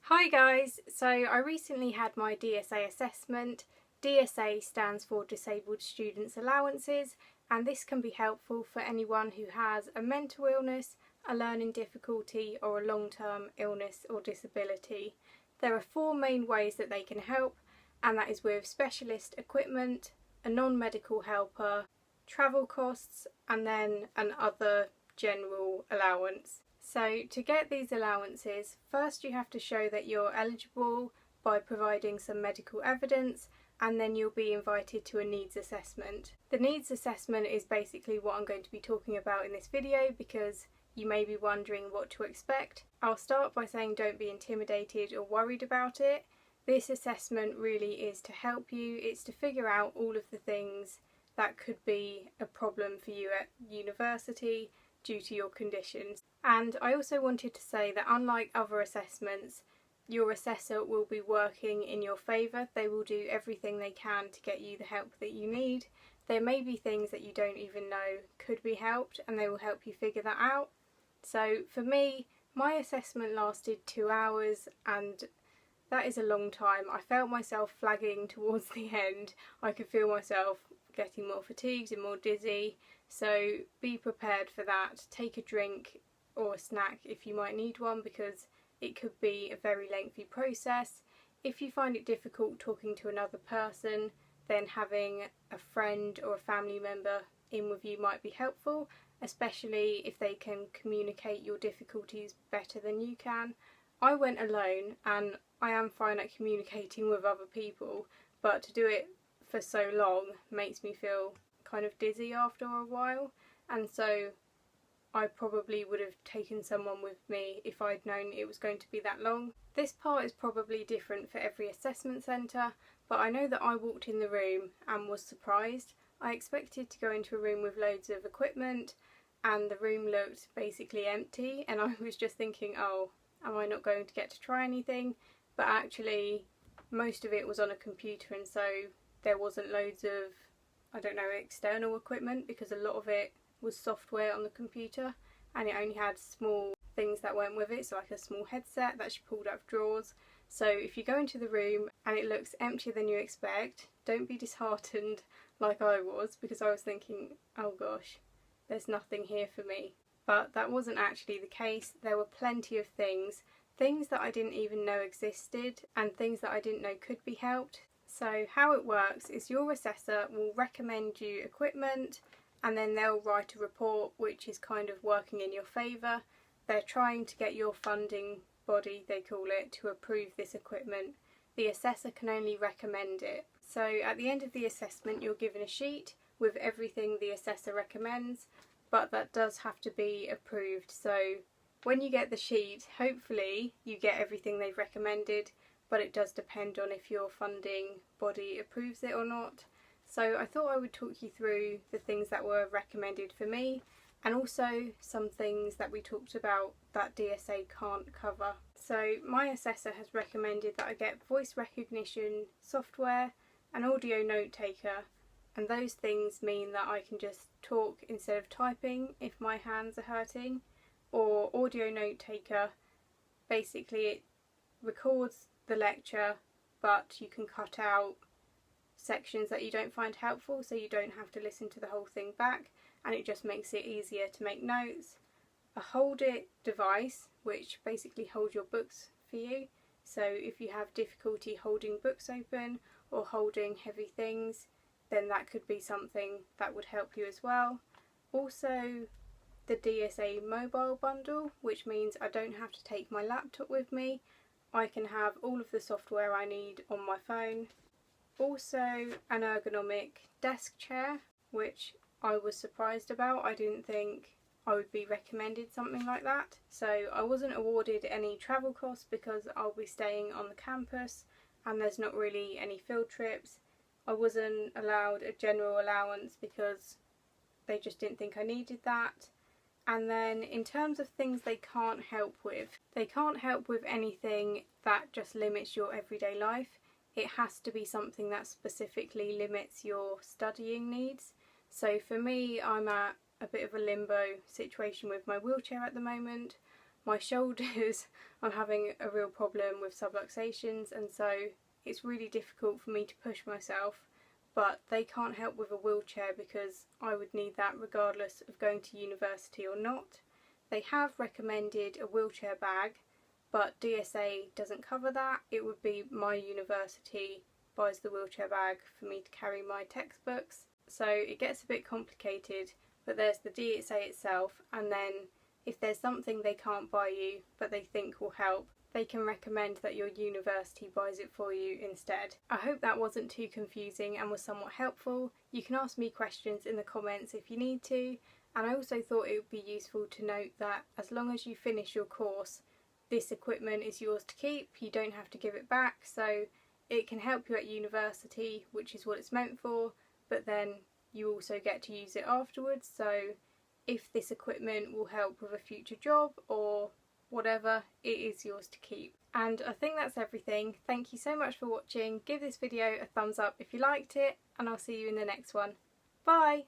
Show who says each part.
Speaker 1: Hi guys, so I recently had my DSA assessment. DSA stands for Disabled Students Allowances, and this can be helpful for anyone who has a mental illness, a learning difficulty or a long-term illness or disability. There are four main ways that they can help, and that is with specialist equipment, a non-medical helper, travel costs, and then an other general allowance. So to get these allowances, first you have to show that you're eligible by providing some medical evidence, and then you'll be invited to a needs assessment. The needs assessment is basically what I'm going to be talking about in this video because you may be wondering what to expect. I'll start by saying don't be intimidated or worried about it. This assessment really is to help you. It's to figure out all of the things that could be a problem for you at university due to your conditions. And I also wanted to say that unlike other assessments, your assessor will be working in your favour. They will do everything they can to get you the help that you need. There may be things that you don't even know could be helped, and they will help you figure that out. So for me, my assessment lasted 2 hours, and that is a long time. I felt myself flagging towards the end. I could feel myself getting more fatigued and more dizzy, so be prepared for that. Take a drink or a snack if you might need one, because it could be a very lengthy process. If you find it difficult talking to another person, then having a friend or a family member in with you might be helpful, especially if they can communicate your difficulties better than you can. I went alone, and I am fine at communicating with other people, but to do it for so long makes me feel kind of dizzy after a while, and so I probably would have taken someone with me if I'd known it was going to be that long. This part is probably different for every assessment centre, but I know that I walked in the room and was surprised. I expected to go into a room with loads of equipment, and the room looked basically empty, and I was just thinking, oh, am I not going to get to try anything? But actually most of it was on a computer, and so there wasn't loads of, I don't know, external equipment, because a lot of it was software on the computer, and it only had small things that went with it, so like a small headset that she pulled out of drawers. So if you go into the room and it looks emptier than you expect, don't be disheartened like I was, because I was thinking, oh gosh, there's nothing here for me. But that wasn't actually the case. There were plenty of things that I didn't even know existed, and things that I didn't know could be helped. So how it works is your assessor will recommend you equipment, and then they'll write a report which is kind of working in your favour. They're trying to get your funding body, they call it, to approve this equipment. The assessor can only recommend it. So at the end of the assessment you're given a sheet with everything the assessor recommends, but that does have to be approved. So when you get the sheet, hopefully you get everything they've recommended, but it does depend on if your funding body approves it or not. So I thought I would talk you through the things that were recommended for me, and also some things that we talked about that DSA can't cover. So my assessor has recommended that I get voice recognition software, an audio note taker, and those things mean that I can just talk instead of typing if my hands are hurting. Or audio note taker, basically it records the lecture, but you can cut out sections that you don't find helpful, so you don't have to listen to the whole thing back, and it just makes it easier to make notes. A hold it device, which basically holds your books for you, so if you have difficulty holding books open or holding heavy things, then that could be something that would help you as well. Also the DSA mobile bundle, which means I don't have to take my laptop with me. I can have all of the software I need on my phone. Also an ergonomic desk chair, which I was surprised about. I didn't think I would be recommended something like that. So I wasn't awarded any travel costs because I'll be staying on the campus and there's not really any field trips. I wasn't allowed a general allowance because they just didn't think I needed that. And then in terms of things they can't help with anything that just limits your everyday life. It has to be something that specifically limits your studying needs. So for me, I'm at a bit of a limbo situation with my wheelchair at the moment. my shoulders, I'm having a real problem with subluxations, and so it's really difficult for me to push myself, but they can't help with a wheelchair because I would need that regardless of going to university or not. They have recommended a wheelchair bag, but DSA doesn't cover that. It would be my university buys the wheelchair bag for me to carry my textbooks. So it gets a bit complicated, but there's the DSA itself, and then if there's something they can't buy you but they think will help, they can recommend that your university buys it for you instead. I hope that wasn't too confusing and was somewhat helpful. You can ask me questions in the comments if you need to, and I also thought it would be useful to note that as long as you finish your course, this equipment is yours to keep. You don't have to give it back, so it can help you at university, which is what it's meant for, but then you also get to use it afterwards. So if this equipment will help with a future job or whatever, it is yours to keep. And I think that's everything. Thank you so much for watching. Give this video a thumbs up if you liked it, and I'll see you in the next one. Bye!